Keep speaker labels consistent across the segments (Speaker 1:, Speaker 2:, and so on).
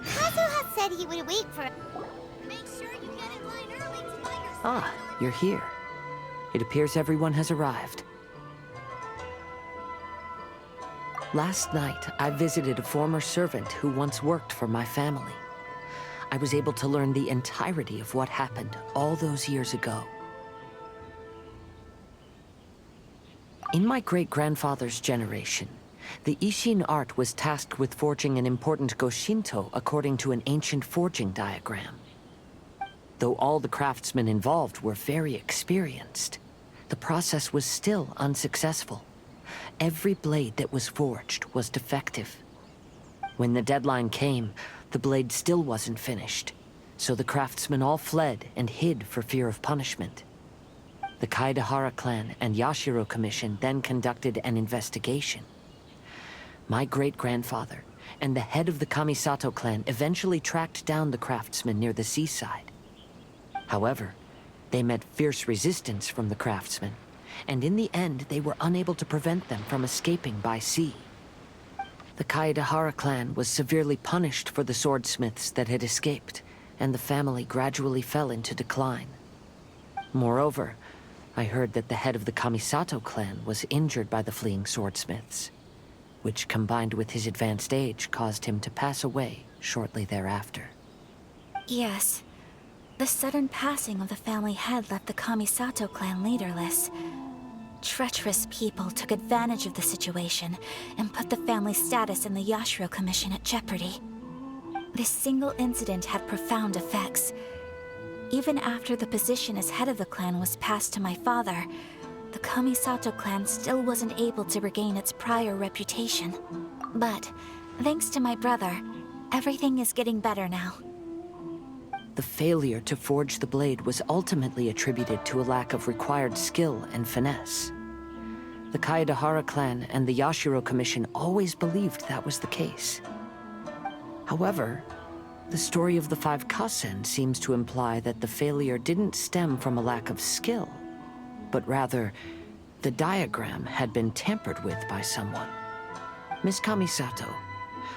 Speaker 1: Kazuha said he would wait for... Make sure you get in line early to buy your...
Speaker 2: Ah, you're here. It appears everyone has arrived. Last night, I visited a former servant who once worked for my family. I was able to learn the entirety of what happened all those years ago. In my great-grandfather's generation, the Ishin art was tasked with forging an important Goshinto according to an ancient forging diagram. Though all the craftsmen involved were very experienced, the process was still unsuccessful. Every blade that was forged was defective. When the deadline came, the blade still wasn't finished, so the craftsmen all fled and hid for fear of punishment. The Kaedahara clan and Yashiro Commission then conducted an investigation. My great-grandfather and the head of the Kamisato clan eventually tracked down the craftsmen near the seaside. However, they met fierce resistance from the craftsmen, and in the end they were unable to prevent them from escaping by sea. The Kaedahara clan was severely punished for the swordsmiths that had escaped, and the family gradually fell into decline. Moreover, I heard that the head of the Kamisato clan was injured by the fleeing swordsmiths, which combined with his advanced age caused him to pass away shortly thereafter.
Speaker 3: Yes. The sudden passing of the family head left the Kamisato clan leaderless. Treacherous people took advantage of the situation and put the family's status in the Yashiro Commission at jeopardy. This single incident had profound effects. Even after the position as head of the clan was passed to my father, the Kamisato clan still wasn't able to regain its prior reputation. But, thanks to my brother, everything is getting better now.
Speaker 2: The failure to forge the blade was ultimately attributed to a lack of required skill and finesse. The Kaedahara clan and the Yashiro Commission always believed that was the case. However, the story of the 5 Kasen seems to imply that the failure didn't stem from a lack of skill, but rather, the diagram had been tampered with by someone. Miss Kamisato,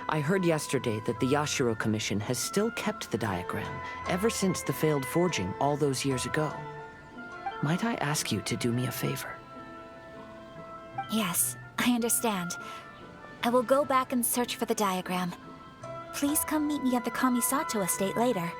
Speaker 2: I heard yesterday that the Yashiro Commission has still kept the diagram ever since the failed forging all those years ago. Might I ask you to do me a favor?
Speaker 3: Yes, I understand. I will go back and search for the diagram. Please come meet me at the Kamisato estate later.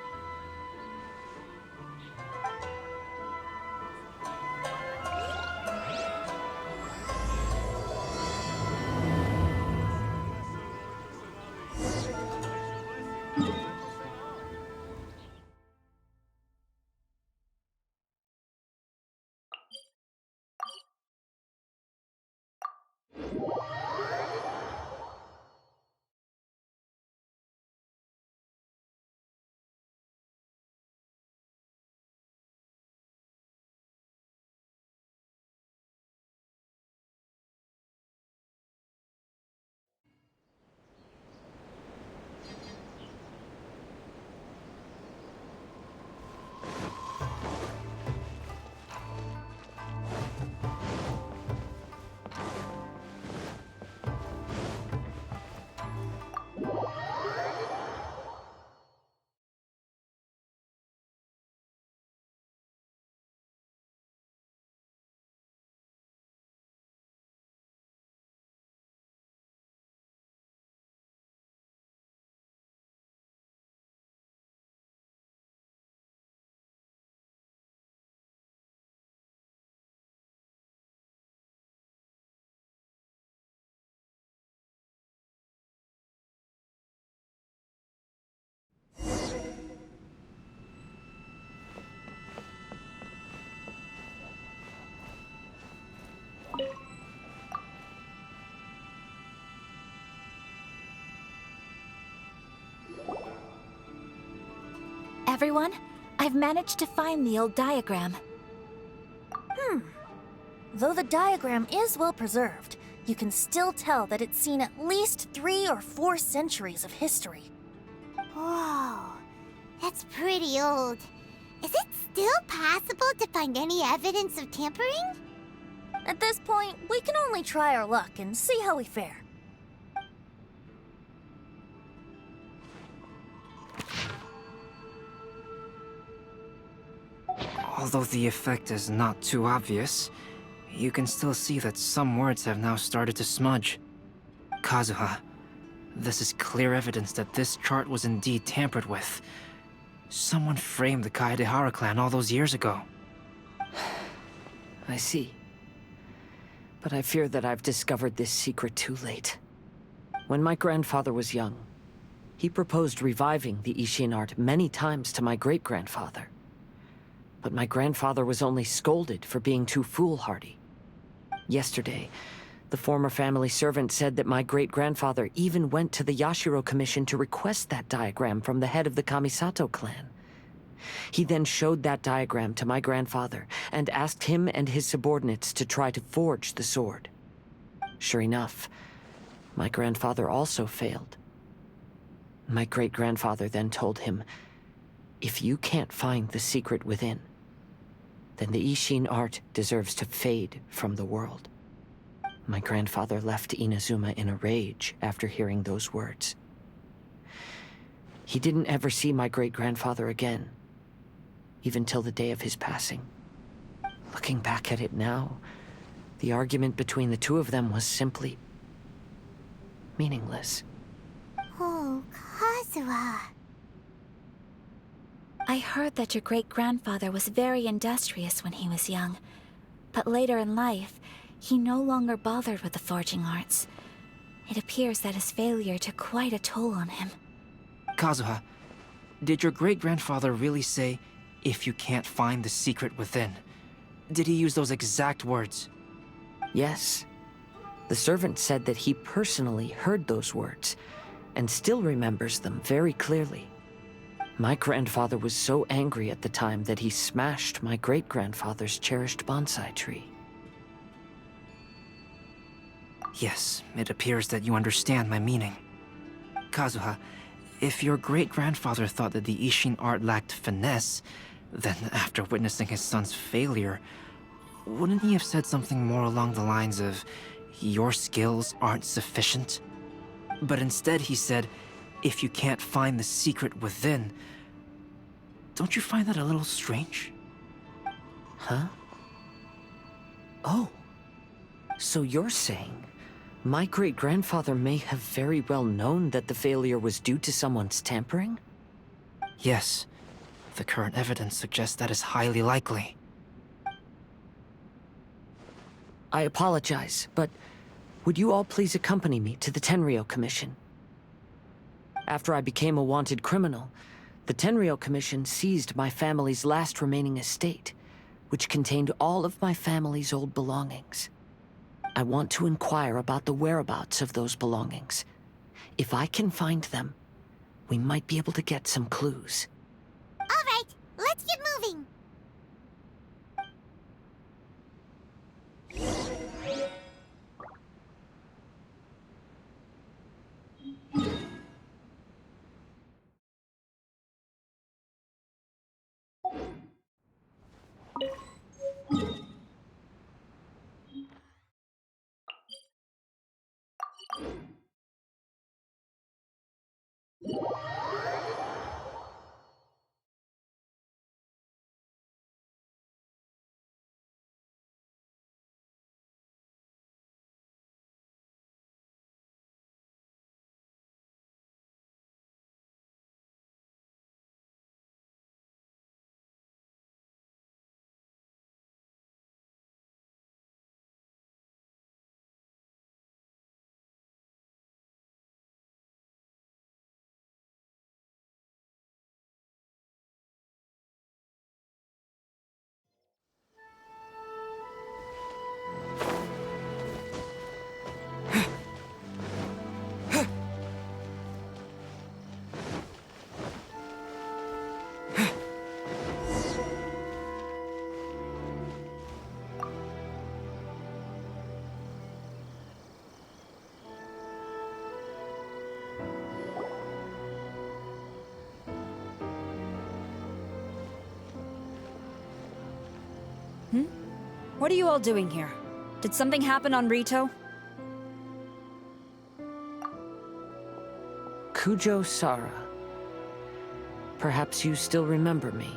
Speaker 3: Everyone, I've managed to find the old diagram.
Speaker 4: Though the diagram is well preserved, you can still tell that it's seen at least 3 or 4 centuries of history.
Speaker 1: Whoa, that's pretty old. Is it still possible to find any evidence of tampering?
Speaker 4: At this point, we can only try our luck and see how we fare.
Speaker 5: Although the effect is not too obvious, you can still see that some words have now started to smudge. Kazuha, this is clear evidence that this chart was indeed tampered with. Someone framed the Kaedehara clan all those years ago.
Speaker 2: I see. But I fear that I've discovered this secret too late. When my grandfather was young, he proposed reviving the Ishin art many times to my great-grandfather. But my grandfather was only scolded for being too foolhardy. Yesterday, the former family servant said that my great-grandfather even went to the Yashiro Commission to request that diagram from the head of the Kamisato clan. He then showed that diagram to my grandfather and asked him and his subordinates to try to forge the sword. Sure enough, my grandfather also failed. My great-grandfather then told him, "If you can't find the secret within, then the Ishin art deserves to fade from the world." My grandfather left Inazuma in a rage after hearing those words. He didn't ever see my great-grandfather again, even till the day of his passing. Looking back at it now, the argument between the two of them was simply meaningless.
Speaker 1: Oh, Kazuha.
Speaker 3: I heard that your great-grandfather was very industrious when he was young, but later in life, he no longer bothered with the forging arts. It appears that his failure took quite a toll on him.
Speaker 5: Kazuha, did your great-grandfather really say, "If you can't find the secret within"? Did he use those exact words?
Speaker 2: Yes. The servant said that he personally heard those words, and still remembers them very clearly. My grandfather was so angry at the time that he smashed my great-grandfather's cherished bonsai tree.
Speaker 5: Yes, it appears that you understand my meaning. Kazuha, if your great-grandfather thought that the Ishin art lacked finesse, then after witnessing his son's failure, wouldn't he have said something more along the lines of, "Your skills aren't sufficient"? But instead he said, "If you can't find the secret within." Don't you find that a little strange?
Speaker 2: Huh? Oh. So you're saying my great-grandfather may have very well known that the failure was due to someone's tampering?
Speaker 5: Yes. The current evidence suggests that is highly likely.
Speaker 2: I apologize, but would you all please accompany me to the Tenryou Commission? After I became a wanted criminal, the Tenryou Commission seized my family's last remaining estate, which contained all of my family's old belongings. I want to inquire about the whereabouts of those belongings. If I can find them, we might be able to get some clues.
Speaker 1: All right, let's get moving.
Speaker 6: What are you all doing here? Did something happen on Rito?
Speaker 2: Kujo Sara. Perhaps you still remember me.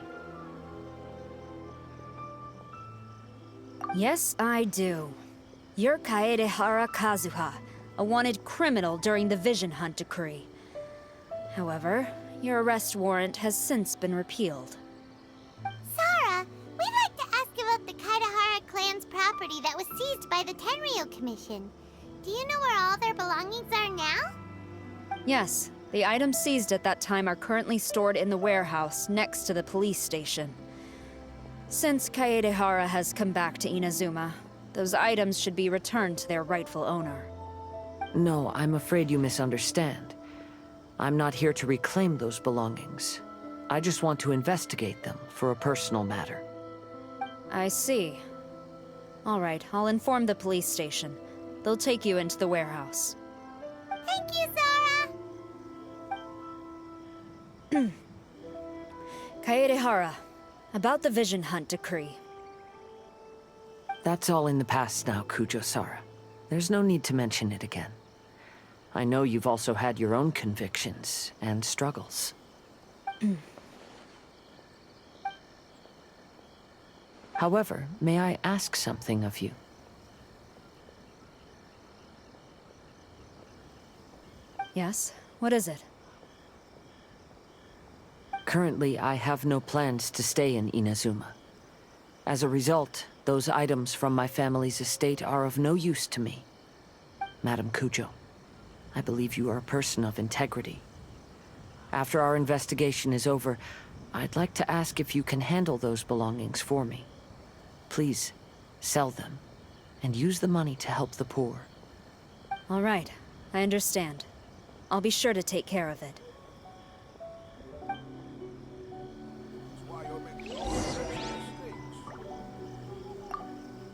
Speaker 6: Yes, I do. You're Kaedehara Kazuha, a wanted criminal during the Vision Hunt decree. However, your arrest warrant has since been repealed.
Speaker 1: Sara, we'd like to ask about the Kaedehara clan's property that was seized by the Tenryou Commission. Do you know where all their belongings are now?
Speaker 6: Yes, the items seized at that time are currently stored in the warehouse next to the police station. Since Kaedehara has come back to Inazuma, those items should be returned to their rightful owner.
Speaker 2: No, I'm afraid you misunderstand. I'm not here to reclaim those belongings. I just want to investigate them for a personal matter.
Speaker 6: I see. All right, I'll inform the police station. They'll take you into the warehouse.
Speaker 1: Thank you, Sara!
Speaker 6: Kaedehara, about the Vision Hunt decree.
Speaker 2: That's all in the past now, Kujo Sara. There's no need to mention it again. I know you've also had your own convictions and struggles. However, may I ask something of you?
Speaker 6: Yes? What is it?
Speaker 2: Currently, I have no plans to stay in Inazuma. As a result, those items from my family's estate are of no use to me. Madam Kujo, I believe you are a person of integrity. After our investigation is over, I'd like to ask if you can handle those belongings for me. Please, sell them, and use the money to help the poor.
Speaker 6: All right, I understand. I'll be sure to take care of it.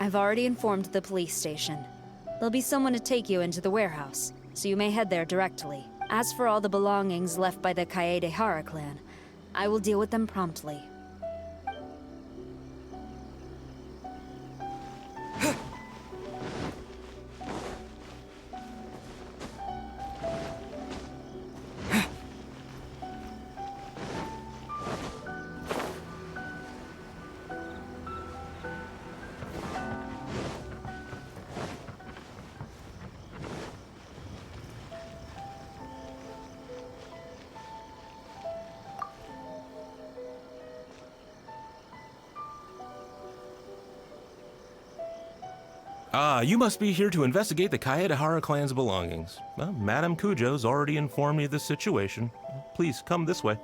Speaker 6: I've already informed the police station. There'll be someone to take you into the warehouse, so you may head there directly. As for all the belongings left by the Kaedehara clan, I will deal with them promptly.
Speaker 7: Ah, you must be here to investigate the Kaedehara clan's belongings. Well, Madame Kujo's already informed me of the situation. Please, come this way.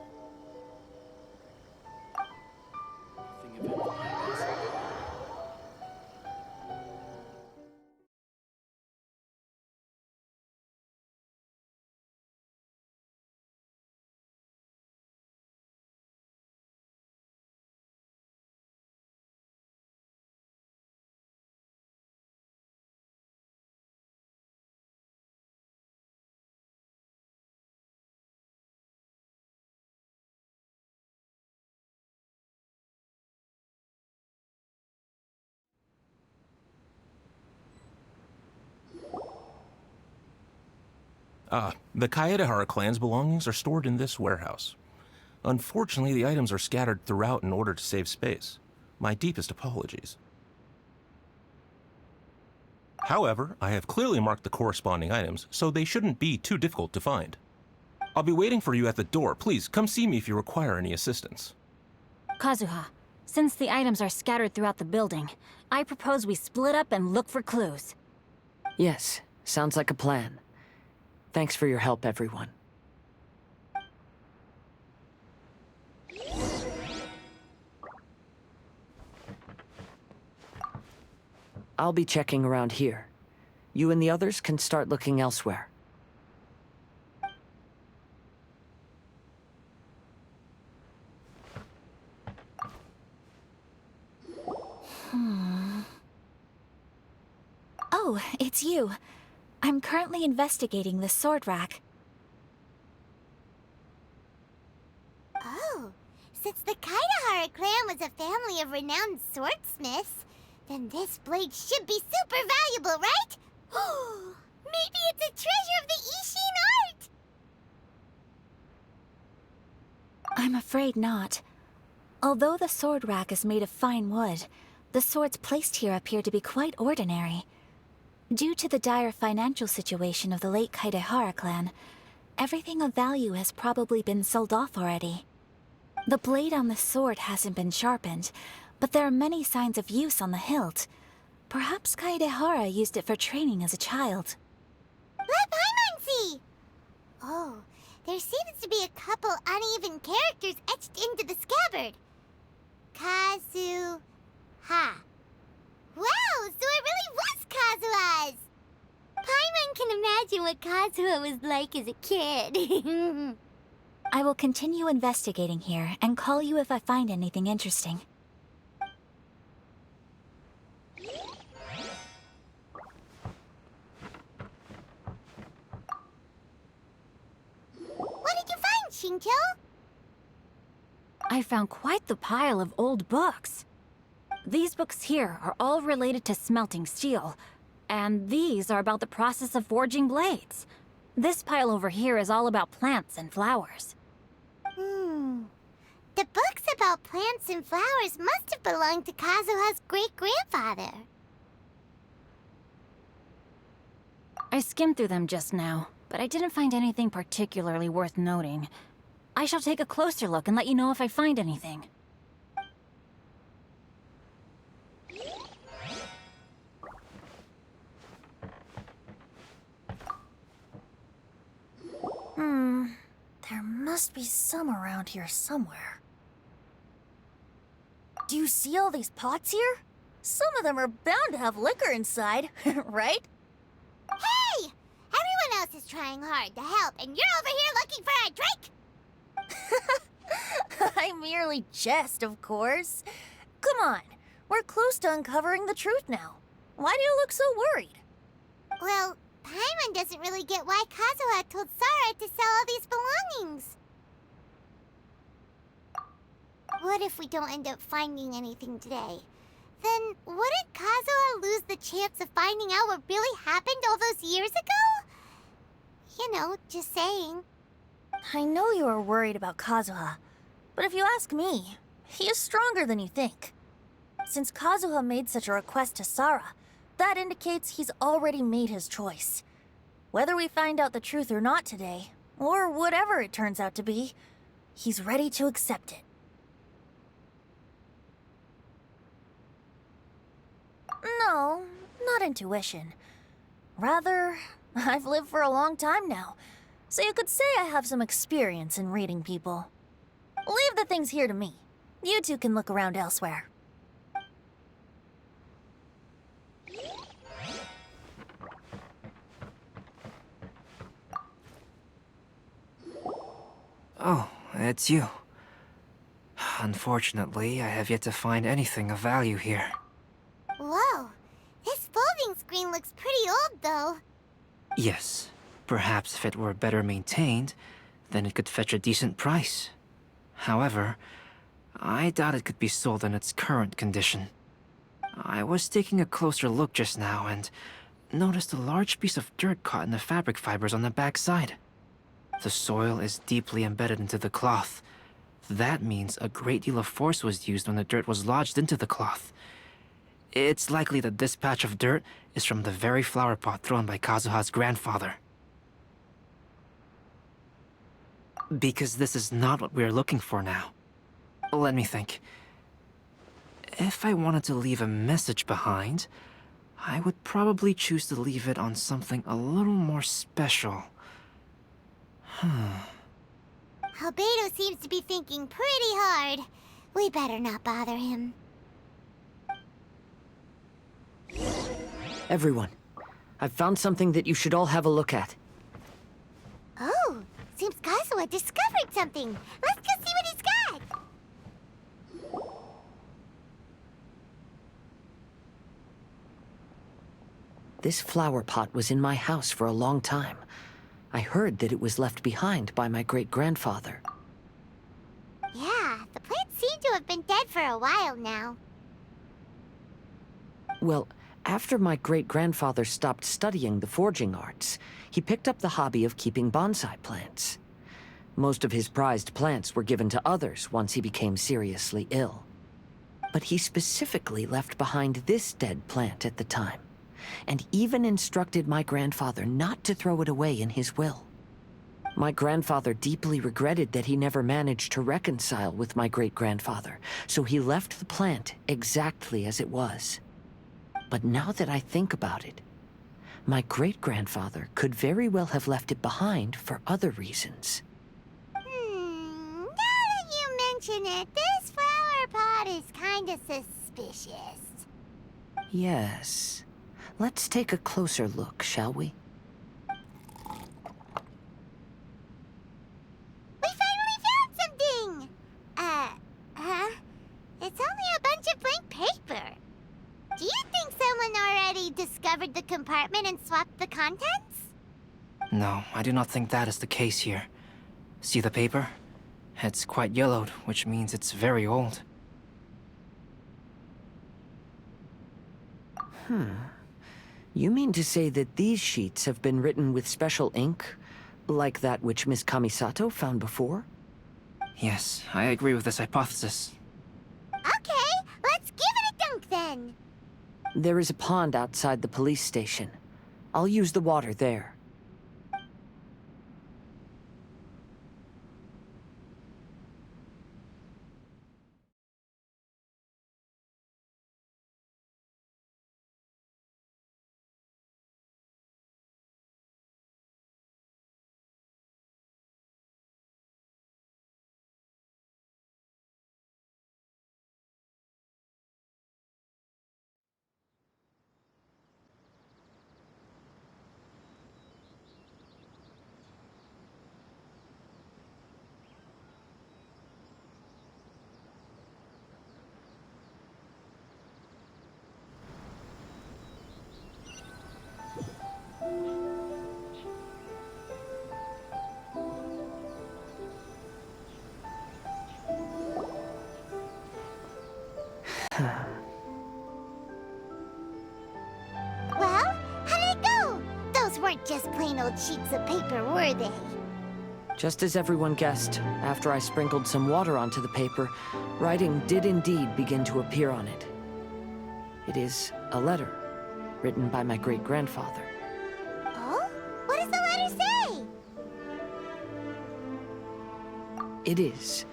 Speaker 7: The Kaedehara clan's belongings are stored in this warehouse. Unfortunately, the items are scattered throughout in order to save space. My deepest apologies. However, I have clearly marked the corresponding items, so they shouldn't be too difficult to find. I'll be waiting for you at the door. Please, come see me if you require any assistance.
Speaker 8: Kazuha, since the items are scattered throughout the building, I propose we split up and look for clues.
Speaker 2: Yes, sounds like a plan. Thanks for your help, everyone. I'll be checking around here. You and the others can start looking elsewhere.
Speaker 3: Oh, it's you. I'm currently investigating the sword rack.
Speaker 1: Oh, since the Kaedehara clan was a family of renowned swordsmiths, Then this blade should be super valuable, right? Maybe it's a treasure of the Ishin art!
Speaker 3: I'm afraid not. Although the sword rack is made of fine wood, the swords placed here appear to be quite ordinary. Due to the dire financial situation of the late Kaedehara clan, everything of value has probably been sold off already. The blade on the sword hasn't been sharpened, but there are many signs of use on the hilt. Perhaps Kaedehara used it for training as a child.
Speaker 1: Let Paimon see! Oh, there seems to be a couple uneven characters etched into the scabbard. Kazuha. Wow, so it really was Kazuha's! Paimon can imagine what Kazuha was like as a kid.
Speaker 3: I will continue investigating here and call you if I find anything interesting.
Speaker 1: What did you find, Shincho?
Speaker 8: I found quite the pile of old books. These books here are all related to smelting steel, and these are about the process of forging blades. This pile over here is all about plants and flowers.
Speaker 1: The books about plants and flowers must have belonged to Kazuha's great-grandfather.
Speaker 8: I skimmed through them just now, but I didn't find anything particularly worth noting. I shall take a closer look and let you know if I find anything.
Speaker 4: There must be some around here somewhere. Do you see all these pots here? Some of them are bound to have liquor inside, right?
Speaker 1: Hey! Everyone else is trying hard to help, and you're over here looking for a drink!
Speaker 4: I merely jest, of course. Come on, we're close to uncovering the truth now. Why do you look so worried?
Speaker 1: Well, Paimon doesn't really get why Kazuha told Sara to sell all these belongings. What if we don't end up finding anything today? Then wouldn't Kazuha lose the chance of finding out what really happened all those years ago? You know, just saying.
Speaker 4: I know you are worried about Kazuha, but if you ask me, he is stronger than you think. Since Kazuha made such a request to Sara, that indicates he's already made his choice. Whether we find out the truth or not today, or whatever it turns out to be, he's ready to accept it. No, not intuition. Rather, I've lived for a long time now, so you could say I have some experience in reading people. Leave the things here to me. You two can look around elsewhere.
Speaker 5: Oh, it's you. Unfortunately, I have yet to find anything of value here.
Speaker 1: Whoa, this folding screen looks pretty old, though.
Speaker 5: Yes, perhaps if it were better maintained, then it could fetch a decent price. However, I doubt it could be sold in its current condition. I was taking a closer look just now and noticed a large piece of dirt caught in the fabric fibers on the back side. The soil is deeply embedded into the cloth. That means a great deal of force was used when the dirt was lodged into the cloth. It's likely that this patch of dirt is from the very flower pot thrown by Kazuha's grandfather. Because this is not what we're looking for now. Let me think. If I wanted to leave a message behind, I would probably choose to leave it on something a little more special.
Speaker 1: Albedo seems to be thinking pretty hard. We better not bother him.
Speaker 2: Everyone, I've found something that you should all have a look at.
Speaker 1: Oh, seems Kazuha discovered something. Let's go see what he's got.
Speaker 2: This flower pot was in my house for a long time. I heard that it was left behind by my great-grandfather.
Speaker 1: Yeah, the plants seem to have been dead for a while now.
Speaker 2: Well, after my great-grandfather stopped studying the forging arts, he picked up the hobby of keeping bonsai plants. Most of his prized plants were given to others once he became seriously ill. But he specifically left behind this dead plant at the time, and even instructed my grandfather not to throw it away in his will. My grandfather deeply regretted that he never managed to reconcile with my great-grandfather, so he left the plant exactly as it was. But now that I think about it, my great-grandfather could very well have left it behind for other reasons.
Speaker 1: Now that you mention it, this flower pot is kinda suspicious.
Speaker 2: Yes. Let's take a closer look, shall we?
Speaker 1: We finally found something! Huh? It's only a bunch of blank paper. Do you think someone already discovered the compartment and swapped the contents?
Speaker 5: No, I do not think that is the case here. See the paper? It's quite yellowed, which means it's very old.
Speaker 2: You mean to say that these sheets have been written with special ink, like that which Miss Kamisato found before?
Speaker 5: Yes, I agree with this hypothesis.
Speaker 1: Okay, let's give it a dunk then.
Speaker 2: There is a pond outside the police station. I'll use the water there.
Speaker 1: Well, how did it go? Those weren't just plain old sheets of paper, were they?
Speaker 2: Just as everyone guessed, after I sprinkled some water onto the paper, writing did indeed begin to appear on it. It is a letter, written by my great-grandfather.
Speaker 1: Oh? What does the letter say?
Speaker 2: It is.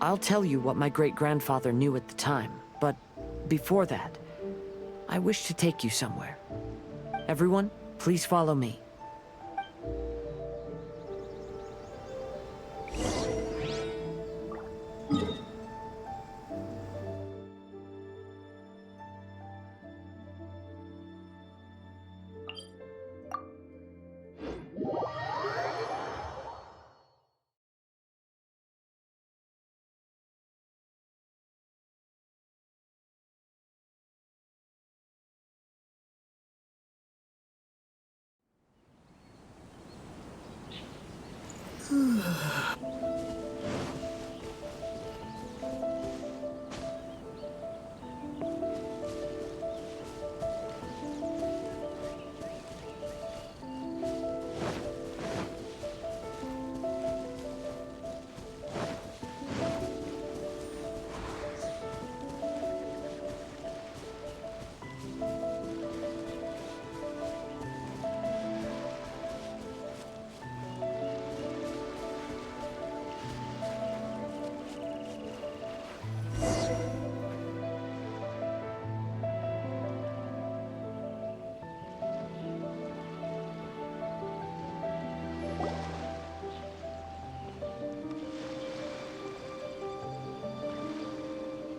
Speaker 2: I'll tell you what my great-grandfather knew at the time, but before that, I wish to take you somewhere. Everyone, please follow me.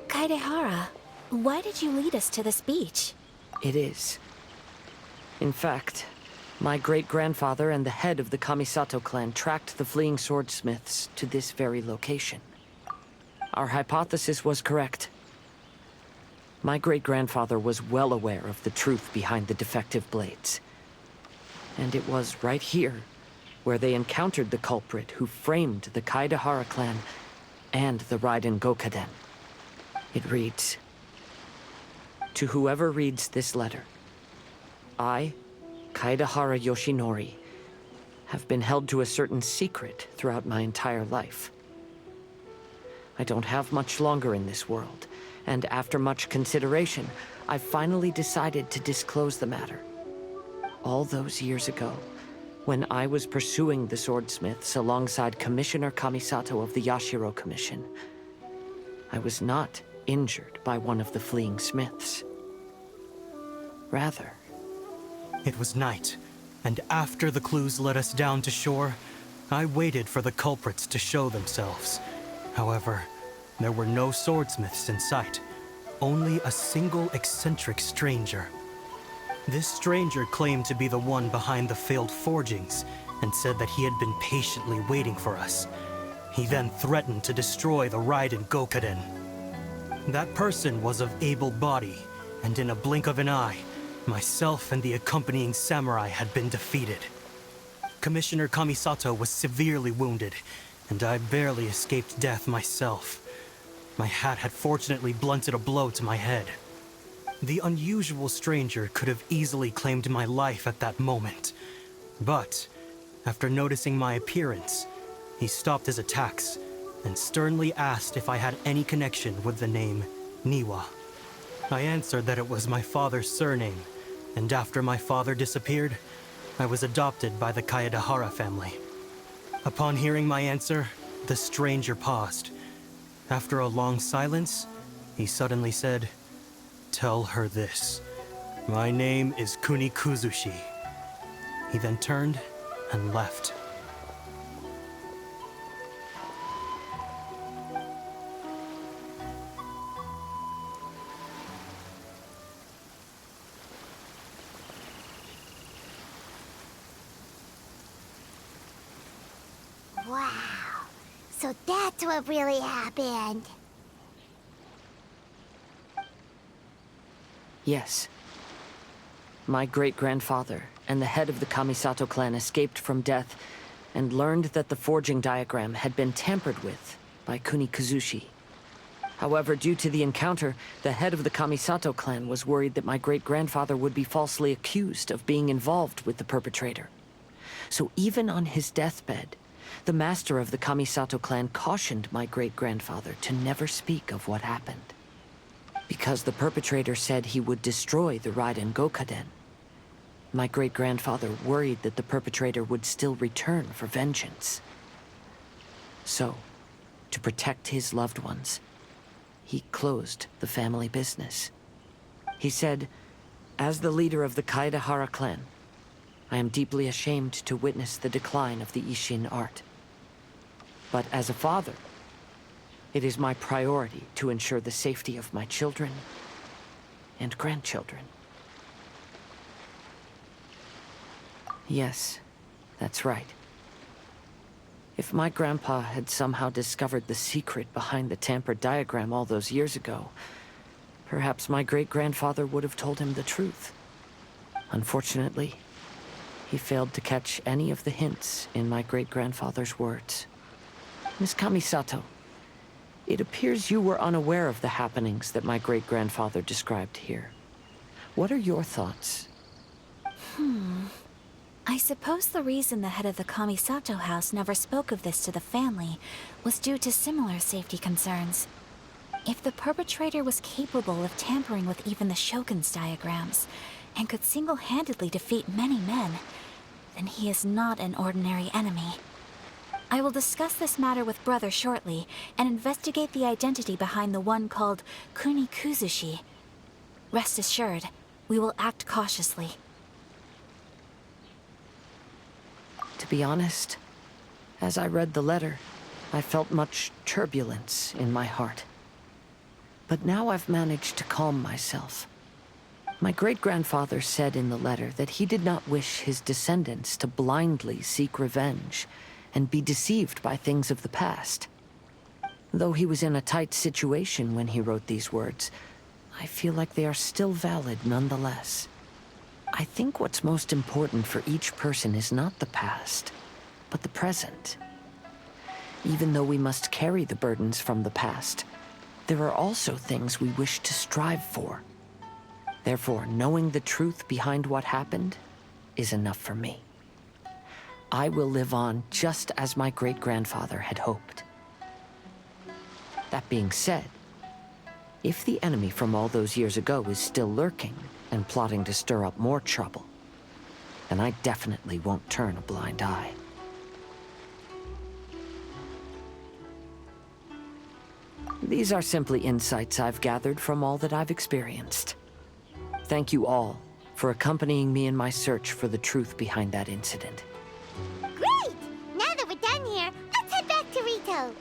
Speaker 3: Kaedehara, why did you lead us to this beach?
Speaker 2: It is. In fact, my great-grandfather and the head of the Kamisato clan tracked the fleeing swordsmiths to this very location. Our hypothesis was correct. My great-grandfather was well aware of the truth behind the defective blades. And it was right here where they encountered the culprit who framed the Kaedehara clan and the Raiden Gokaden. It reads, To whoever reads this letter, I, Kaedehara Yoshinori, have been held to a certain secret throughout my entire life. I don't have much longer in this world, and after much consideration, I finally decided to disclose the matter. All those years ago, when I was pursuing the swordsmiths alongside Commissioner Kamisato of the Yashiro Commission, I was not injured by one of the fleeing smiths. Rather,
Speaker 9: It was night, and after the clues led us down to shore, I waited for the culprits to show themselves. However, there were no swordsmiths in sight, only a single eccentric stranger. This stranger claimed to be the one behind the failed forgings, and said that he had been patiently waiting for us. He then threatened to destroy the Raiden Gokaden. That person was of able body, and in a blink of an eye, myself and the accompanying samurai had been defeated. Commissioner Kamisato was severely wounded, and I barely escaped death myself. My hat had fortunately blunted a blow to my head. The unusual stranger could have easily claimed my life at that moment. But, after noticing my appearance, he stopped his attacks and sternly asked if I had any connection with the name Niwa. I answered that it was my father's surname, and after my father disappeared, I was adopted by the Kaedehara family. Upon hearing my answer, the stranger paused. After a long silence, he suddenly said, "Tell her this. My name is Kunikuzushi." He then turned and left.
Speaker 1: Wow. So that's what really happened.
Speaker 2: yes. My great-grandfather and the head of the Kamisato clan escaped from death and learned that the forging diagram had been tampered with by Kunikuzushi. However, due to the encounter, the head of the Kamisato clan was worried that my great-grandfather would be falsely accused of being involved with the perpetrator. So even on his deathbed, the master of the Kamisato clan cautioned my great-grandfather to never speak of what happened. Because the perpetrator said he would destroy the Raiden Gokaden, my great-grandfather worried that the perpetrator would still return for vengeance. So, to protect his loved ones, he closed the family business. He said, "As the leader of the Kaedehara clan, I am deeply ashamed to witness the decline of the Ishin art. But as a father, it is my priority to ensure the safety of my children and grandchildren." Yes, that's right. If my grandpa had somehow discovered the secret behind the tampered diagram all those years ago, perhaps my great-grandfather would have told him the truth. Unfortunately, he failed to catch any of the hints in my great-grandfather's words. Miss Kamisato, it appears you were unaware of the happenings that my great-grandfather described here. What are your thoughts?
Speaker 3: I suppose the reason the head of the Kamisato house never spoke of this to the family was due to similar safety concerns. If the perpetrator was capable of tampering with even the Shogun's diagrams, and could single-handedly defeat many men, then he is not an ordinary enemy. I will discuss this matter with Brother shortly, and investigate the identity behind the one called Kunikuzushi. Rest assured, we will act cautiously.
Speaker 2: To be honest, as I read the letter, I felt much turbulence in my heart. But now I've managed to calm myself. My great-grandfather said in the letter that he did not wish his descendants to blindly seek revenge and be deceived by things of the past. Though he was in a tight situation when he wrote these words, I feel like they are still valid nonetheless. I think what's most important for each person is not the past, but the present. Even though we must carry the burdens from the past, there are also things we wish to strive for. Therefore, knowing the truth behind what happened is enough for me. I will live on just as my great-grandfather had hoped. That being said, if the enemy from all those years ago is still lurking and plotting to stir up more trouble, then I definitely won't turn a blind eye. These are simply insights I've gathered from all that I've experienced. Thank you all for accompanying me in my search for the truth behind that incident.
Speaker 1: Great! Now that we're done here, let's head back to Rito.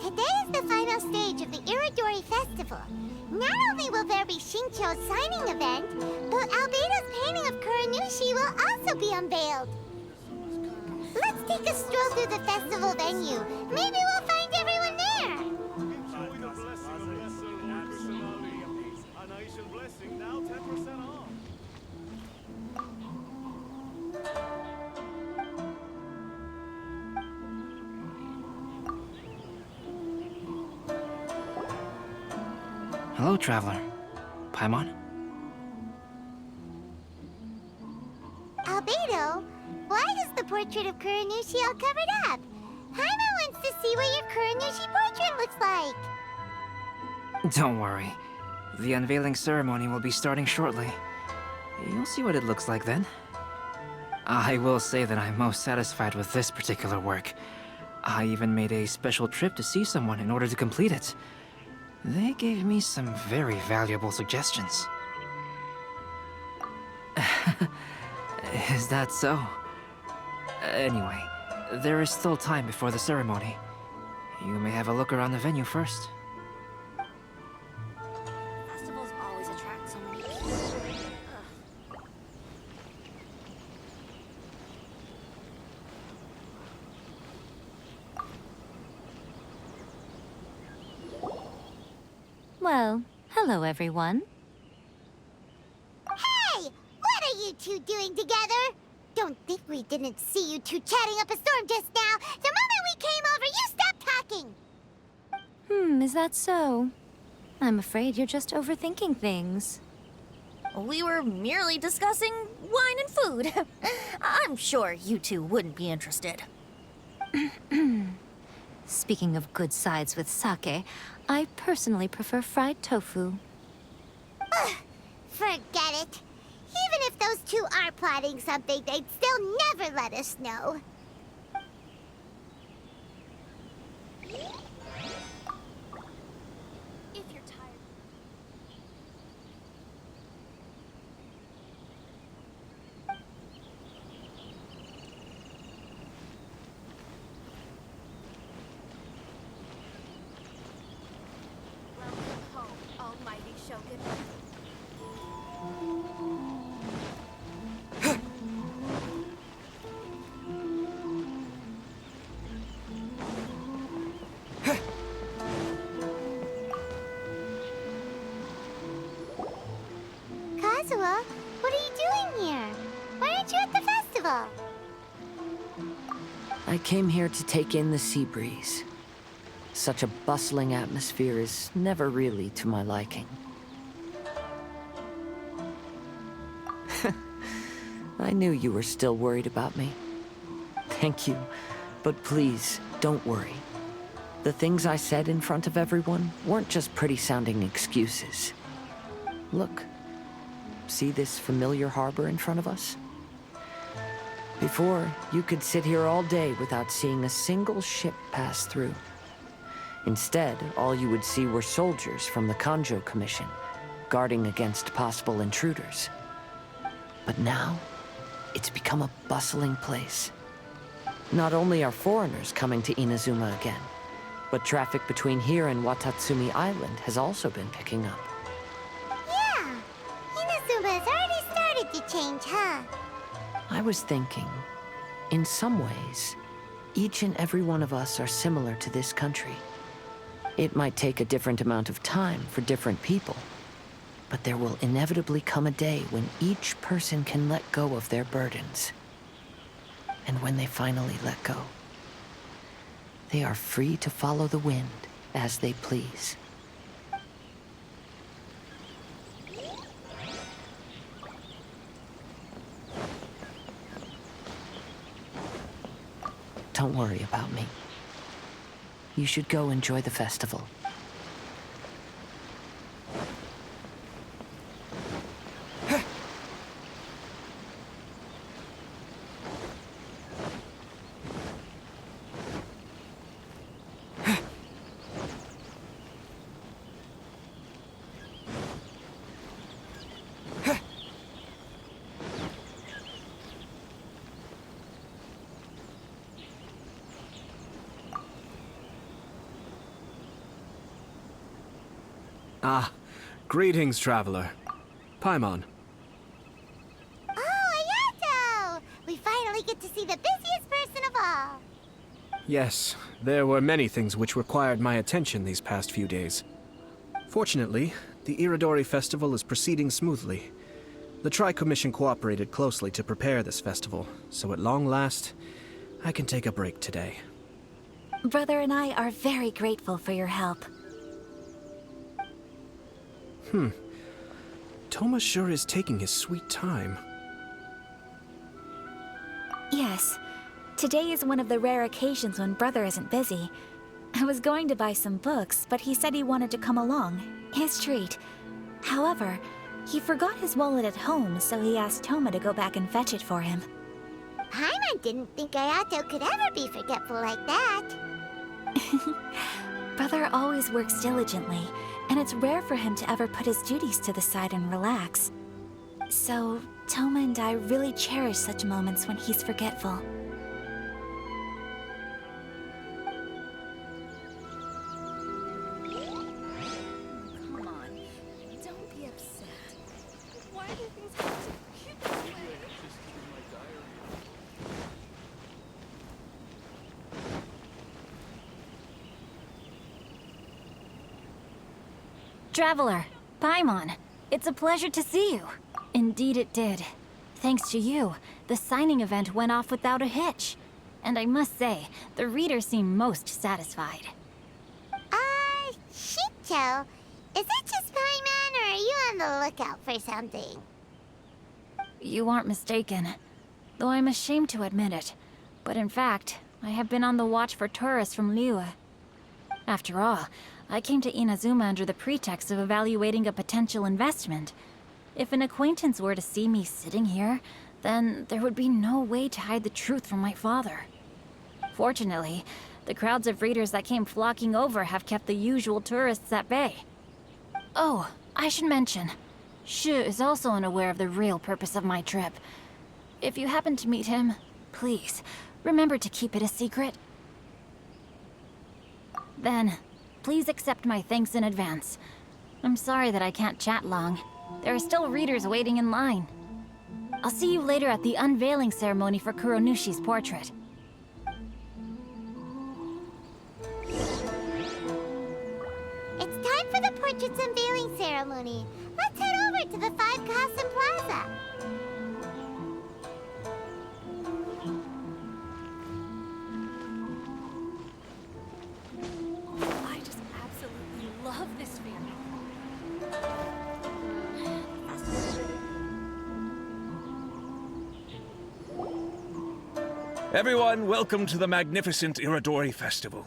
Speaker 1: Today is the final stage of the Irodori Festival. Not only will there be Shincho's signing event, but Albedo's painting of Kuronoshi will also be unveiled. Let's take a stroll through the festival venue. Maybe we'll find everyone there.
Speaker 5: Hello, traveler. Paimon?
Speaker 1: Albedo, why is the portrait of Kuronoshi all covered up? Paimon wants to see what your Kuronoshi portrait looks like.
Speaker 5: Don't worry. The unveiling ceremony will be starting shortly. You'll see what it looks like then. I will say that I'm most satisfied with this particular work. I even made a special trip to see someone in order to complete it. They gave me some very valuable suggestions. Is that so? Anyway, there is still time before the ceremony. You may have a look around the venue first.
Speaker 4: Festivals always attract so many people.
Speaker 8: Well, hello everyone.
Speaker 1: Hey! What are you two doing together? Don't think we didn't see you two chatting up a storm just now. The moment we came over, you stopped talking.
Speaker 8: Is that so? I'm afraid you're just overthinking things.
Speaker 4: We were merely discussing wine and food. I'm sure you two wouldn't be interested.
Speaker 8: Speaking of good sides with sake, I personally prefer fried tofu.
Speaker 1: Ugh, forget it. Even if those two are plotting something, they'd still never let us know.
Speaker 4: If you're tired... Welcome home, almighty Shogun.
Speaker 1: Kazuha, what are you doing here? Why aren't you at the festival?
Speaker 2: I came here to take in the sea breeze. Such a bustling atmosphere is never really to my liking. I knew you were still worried about me. Thank you, but please, don't worry. The things I said in front of everyone weren't just pretty-sounding excuses. Look, see this familiar harbor in front of us? Before, you could sit here all day without seeing a single ship pass through. Instead, all you would see were soldiers from the Kanjo Commission, guarding against possible intruders. But now, It's become a bustling place. Not only are foreigners coming to Inazuma again, but traffic between here and Watatsumi Island has also been picking up.
Speaker 1: Yeah, Inazuma's already started to change, huh?
Speaker 2: I was thinking, in some ways, each and every one of us are similar to this country. It might take a different amount of time for different people, but there will inevitably come a day when each person can let go of their burdens. And when they finally let go, they are free to follow the wind as they please. Don't worry about me. You should go enjoy the festival.
Speaker 10: Ah, greetings, traveler. Paimon.
Speaker 1: Oh, Ayato! We finally get to see the busiest person of all.
Speaker 10: Yes, there were many things which required my attention these past few days. Fortunately, the Irodori festival is proceeding smoothly. The Tri-Commission cooperated closely to prepare this festival, so at long last, I can take a break today.
Speaker 3: Brother and I are very grateful for your help.
Speaker 10: Toma sure is taking his sweet time.
Speaker 3: Yes. Today is one of the rare occasions when Brother isn't busy. I was going to buy some books, but he said he wanted to come along. His treat. However, he forgot his wallet at home, so he asked Toma to go back and fetch it for him.
Speaker 1: Paimon didn't think Ayato could ever be forgetful like that.
Speaker 3: Brother always works diligently, and it's rare for him to ever put his duties to the side and relax. So, Toma and I really cherish such moments when he's forgetful.
Speaker 11: Come on, don't be upset. Why do things have to keep this way?
Speaker 8: Traveler, Paimon, it's a pleasure to see you. Indeed it did. Thanks to you, the signing event went off without a hitch. And I must say, the readers seem most satisfied.
Speaker 1: Shicho, is it just Paimon, or are you on the lookout for something?
Speaker 8: You aren't mistaken. Though I'm ashamed to admit it. But in fact, I have been on the watch for tourists from Liyue. After all, I came to Inazuma under the pretext of evaluating a potential investment. If an acquaintance were to see me sitting here, then there would be no way to hide the truth from my father. Fortunately, the crowds of readers that came flocking over have kept the usual tourists at bay. Oh, I should mention, Shu is also unaware of the real purpose of my trip. If you happen to meet him, please, remember to keep it a secret. Then, please accept my thanks in advance. I'm sorry that I can't chat long. There are still readers waiting in line. I'll see you later at the unveiling ceremony for Kuronoshi's portrait.
Speaker 1: It's time for the portrait's unveiling ceremony. Let's head over to the 5 Kasen Plaza.
Speaker 11: I just absolutely love this family.
Speaker 12: Everyone, welcome to the magnificent Irodori Festival.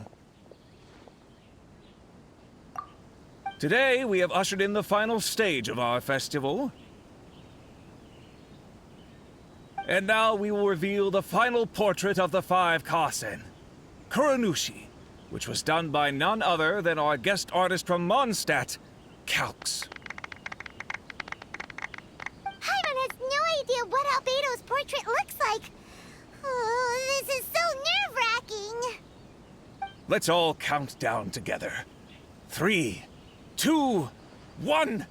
Speaker 12: Today, we have ushered in the final stage of our festival. And now we will reveal the final portrait of the 5 Kasen, Kuronoshi, which was done by none other than our guest artist from Mondstadt, Calx.
Speaker 1: Paimon has no idea what Albedo's portrait looks
Speaker 12: Let's all count down together. 3, 2, 1.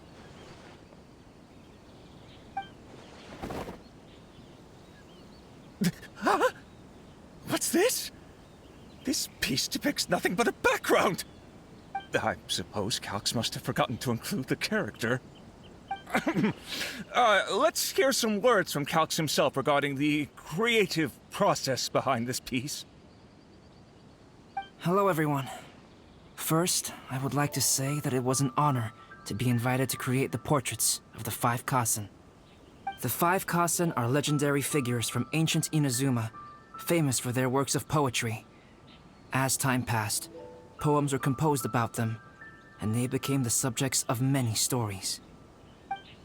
Speaker 12: Huh? What's this? This piece depicts nothing but a background. I suppose Calx must have forgotten to include the character. Let's hear some words from Calx himself regarding the creative process behind this piece.
Speaker 5: Hello, everyone. First, I would like to say that it was an honor to be invited to create the portraits of the 5 Kasen. The 5 Kasen are legendary figures from ancient Inazuma, famous for their works of poetry. As time passed, poems were composed about them, and they became the subjects of many stories.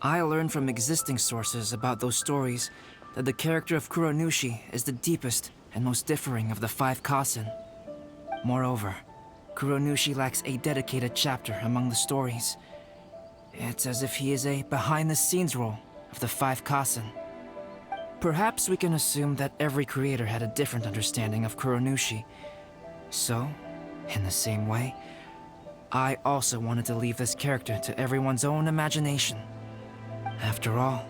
Speaker 5: I learned from existing sources about those stories that the character of Kuronoshi is the deepest and most differing of the 5 Kasen. Moreover, Kuronoshi lacks a dedicated chapter among the stories. It's as if he is a behind-the-scenes role of the 5 Kasen. Perhaps we can assume that every creator had a different understanding of Kuronoshi. So, in the same way, I also wanted to leave this character to everyone's own imagination. After all,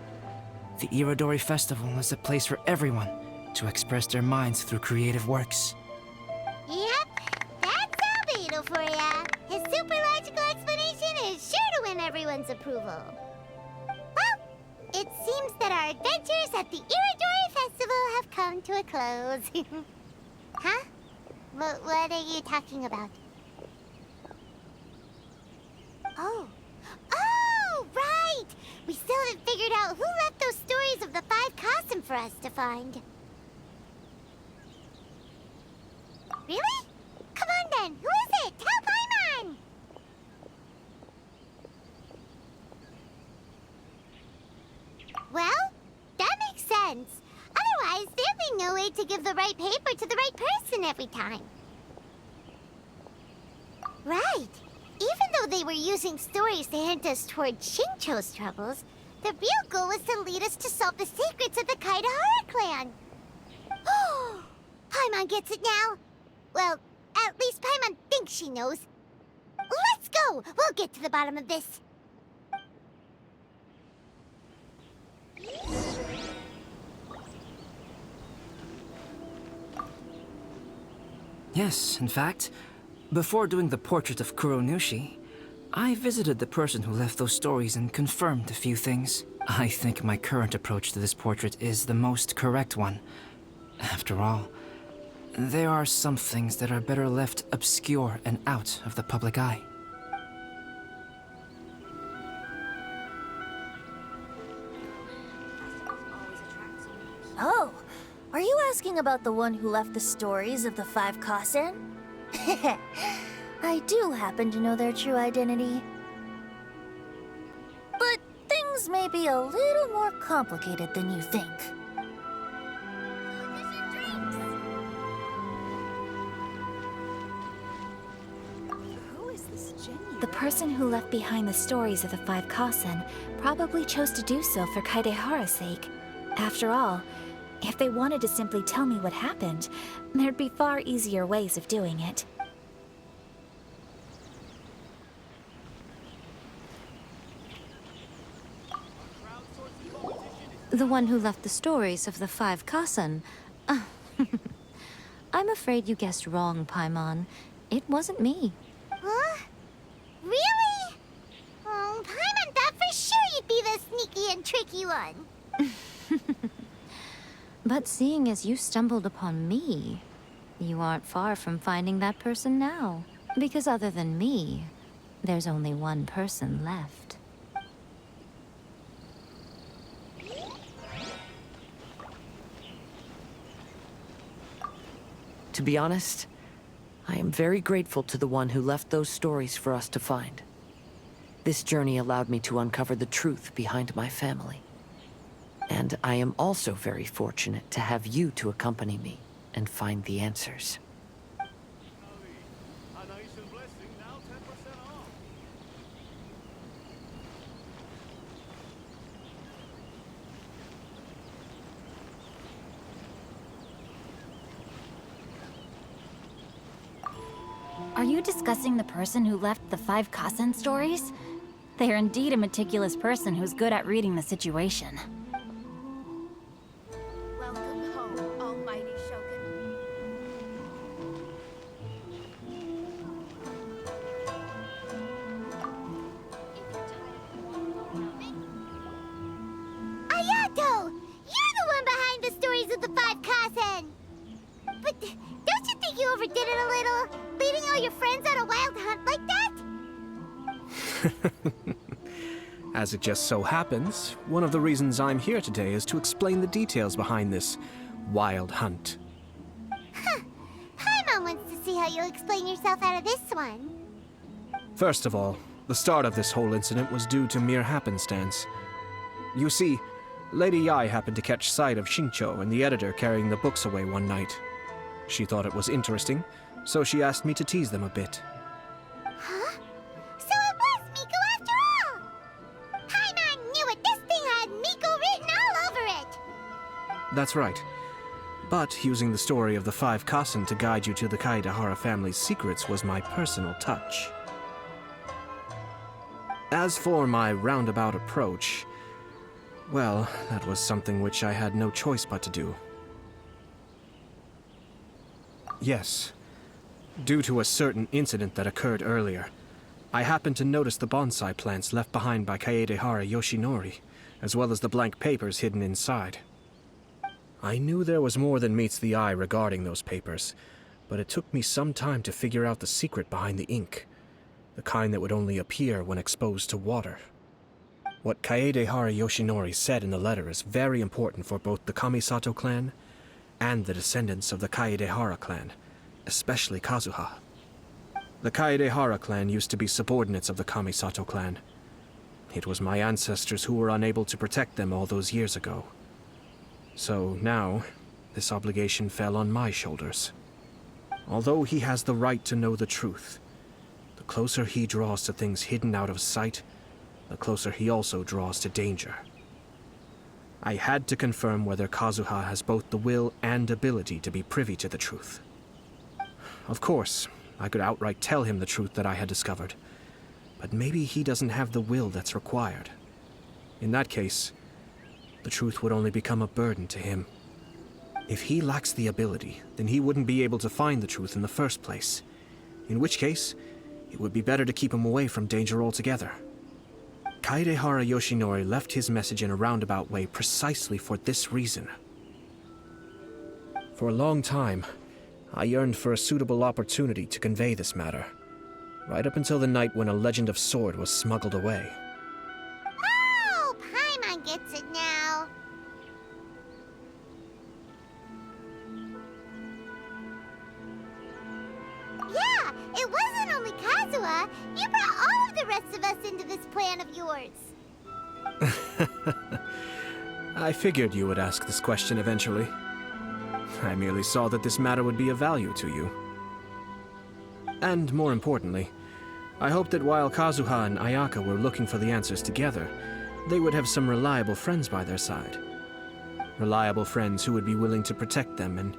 Speaker 5: the Irodori Festival is a place for everyone to express their minds through creative works.
Speaker 1: Yep, that's Albedo for ya. His super logical explanation is sure to win everyone's approval. Well, it seems that our adventures at the Irodori Festival have come to a close. Huh? What are you talking about? Oh. Oh, right! We still haven't figured out who left those stories of the 5 Kasen for us to find. Really? Come on then, who is it? Tell Paimon! Well, that makes sense. Otherwise, there'd be no way to give the right paper to the right person every time. Right. Even though they were using stories to hint us toward Shincho's troubles, the real goal was to lead us to solve the secrets of the Kaidahara clan. Oh, Paimon gets it now. Well, at least Paimon thinks she knows. Let's go! We'll get to the bottom of this.
Speaker 5: Yes, in fact, before doing the portrait of Kuronoshi, I visited the person who left those stories and confirmed a few things. I think my current approach to this portrait is the most correct one. After all, there are some things that are better left obscure and out of the public eye.
Speaker 4: Oh, are you asking about the one who left the stories of the 5 Kasen? I do happen to know their true identity. But things may be a little more complicated than you think.
Speaker 3: The person who left behind the stories of the 5 Kasen probably chose to do so for Kaidehara's sake. After all, if they wanted to simply tell me what happened, there'd be far easier ways of doing it.
Speaker 13: The one who left the stories of the 5 Kasen. I'm afraid you guessed wrong, Paimon. It wasn't me.
Speaker 1: Huh? Really? Oh, Paimon thought for sure you'd be the sneaky and tricky one.
Speaker 13: But seeing as you stumbled upon me, you aren't far from finding that person now. Because other than me, there's only one person left.
Speaker 2: To be honest, I am very grateful to the one who left those stories for us to find. This journey allowed me to uncover the truth behind my family. And I am also very fortunate to have you to accompany me and find the answers.
Speaker 8: Are you discussing the person who left the 5 Kasen stories? They are indeed a meticulous person who's good at reading the situation.
Speaker 11: Welcome home, almighty Shogun.
Speaker 1: Ayato! You're the one behind the stories of the 5 Kasen! But don't you think you overdid it a little? Leading all your friends on a wild hunt like that?
Speaker 10: As it just so happens, one of the reasons I'm here today is to explain the details behind this wild hunt.
Speaker 1: Huh. Paimon wants to see how you'll explain yourself out of this one.
Speaker 10: First of all, the start of this whole incident was due to mere happenstance. You see, Lady Yai happened to catch sight of Shincho and the editor carrying the books away one night. She thought it was interesting, so she asked me to tease them a bit.
Speaker 1: Huh? So it was Miko after all! Paimon knew it! This thing had Miko written all over it!
Speaker 10: That's right. But using the story of the 5 Kasen to guide you to the Kaedehara family's secrets was my personal touch. As for my roundabout approach, well, that was something which I had no choice but to do. Yes. Due to a certain incident that occurred earlier, I happened to notice the bonsai plants left behind by Kaedehara Yoshinori, as well as the blank papers hidden inside. I knew there was more than meets the eye regarding those papers, but it took me some time to figure out the secret behind the ink, the kind that would only appear when exposed to water. What Kaedehara Yoshinori said in the letter is very important for both the Kamisato clan and the descendants of the Kaedehara clan, especially Kazuha. The Kaedehara clan used to be subordinates of the Kamisato clan. It was my ancestors who were unable to protect them all those years ago. So now, this obligation fell on my shoulders. Although he has the right to know the truth, the closer he draws to things hidden out of sight, the closer he also draws to danger. I had to confirm whether Kazuha has both the will and ability to be privy to the truth. Of course, I could outright tell him the truth that I had discovered, but maybe he doesn't have the will that's required. In that case, the truth would only become a burden to him. If he lacks the ability, then he wouldn't be able to find the truth in the first place, in which case, it would be better to keep him away from danger altogether. Kaedehara Yoshinori left his message in a roundabout way precisely for this reason. For a long time, I yearned for a suitable opportunity to convey this matter, right up until the night when a legend of sword was smuggled away.
Speaker 1: Oh, Paimon gets it now. Yeah, it wasn't only Kazuha. You brought all of the rest of us into this plan of yours.
Speaker 10: I figured you would ask this question eventually. I merely saw that this matter would be of value to you. And more importantly, I hoped that while Kazuha and Ayaka were looking for the answers together, they would have some reliable friends by their side. Reliable friends who would be willing to protect them and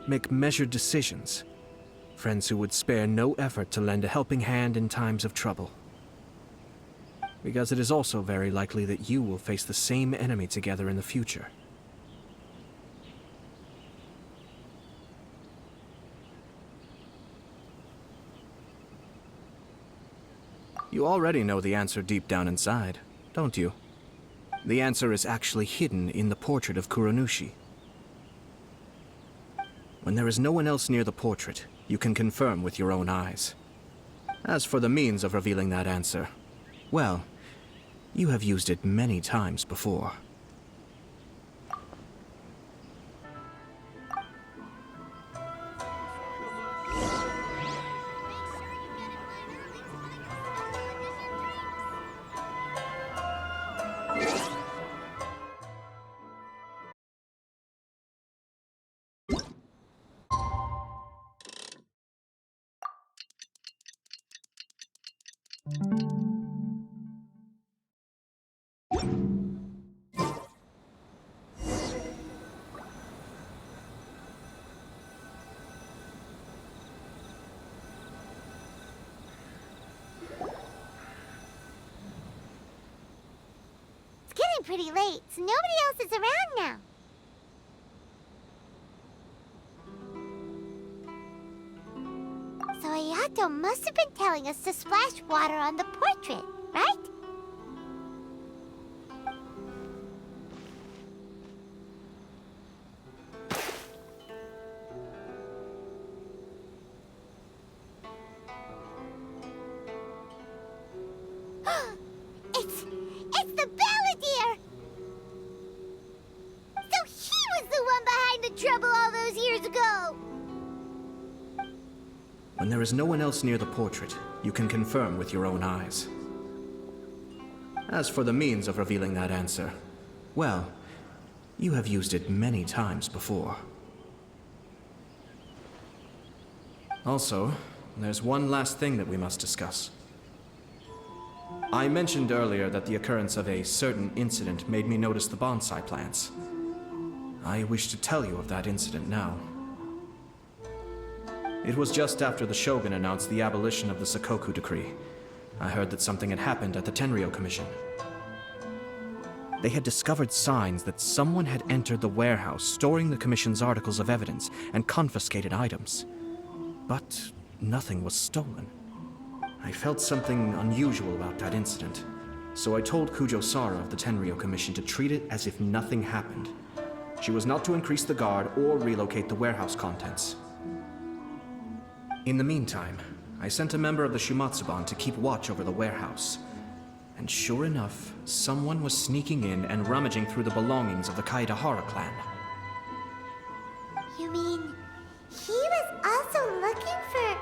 Speaker 10: make measured decisions. Friends who would spare no effort to lend a helping hand in times of trouble. Because it is also very likely that you will face the same enemy together in the future. You already know the answer deep down inside, don't you? The answer is actually hidden in the portrait of Kuronoshi. When there is no one else near the portrait, you can confirm with your own eyes. As for the means of revealing that answer, well, you have used it many times before.
Speaker 1: pretty late, so nobody else is around now. So Ayato must have been telling us to splash water on the portrait, right? It's the Balladeer! So he was the one behind the trouble all those years ago!
Speaker 10: When there is no one else near the portrait, you can confirm with your own eyes. As for the means of revealing that answer, well, you have used it many times before. Also, there's one last thing that we must discuss. I mentioned earlier that the occurrence of a certain incident made me notice the bonsai plants. I wish to tell you of that incident now. It was just after the Shogun announced the abolition of the Sakoku Decree. I heard that something had happened at the Tenryou Commission. They had discovered signs that someone had entered the warehouse storing the Commission's articles of evidence and confiscated items. But nothing was stolen. I felt something unusual about that incident, so I told Kujo Sara of the Tenryou Commission to treat it as if nothing happened. She was not to increase the guard or relocate the warehouse contents. In the meantime, I sent a member of the Shumatsuban to keep watch over the warehouse. And sure enough, someone was sneaking in and rummaging through the belongings of the Kaedahara clan.
Speaker 1: You mean, he was also looking for...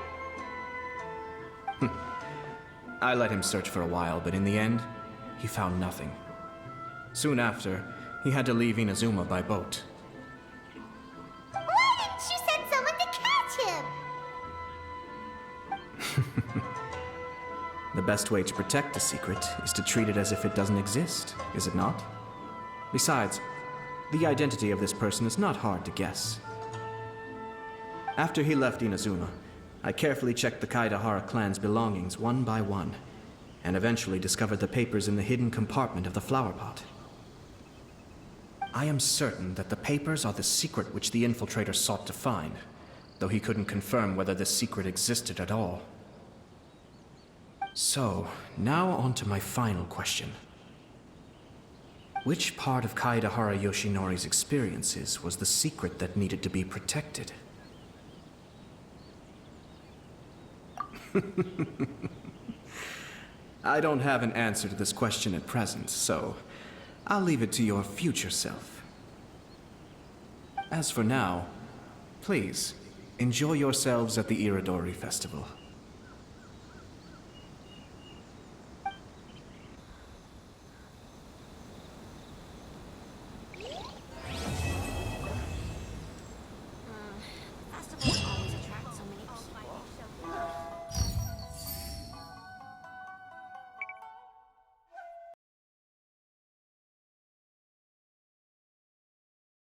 Speaker 10: I let him search for a while, but in the end, he found nothing. Soon after, he had to leave Inazuma by boat.
Speaker 1: Why didn't you send someone to catch him?
Speaker 10: The best way to protect a secret is to treat it as if it doesn't exist, is it not? Besides, the identity of this person is not hard to guess. After he left Inazuma, I carefully checked the Kaedahara clan's belongings one by one, and eventually discovered the papers in the hidden compartment of the flower pot. I am certain that the papers are the secret which the infiltrator sought to find, though he couldn't confirm whether this secret existed at all. So, now on to my final question. Which part of Kaedahara Yoshinori's experiences was the secret that needed to be protected? I don't have an answer to this question at present, so I'll leave it to your future self. As for now, please, enjoy yourselves at the Irodori Festival.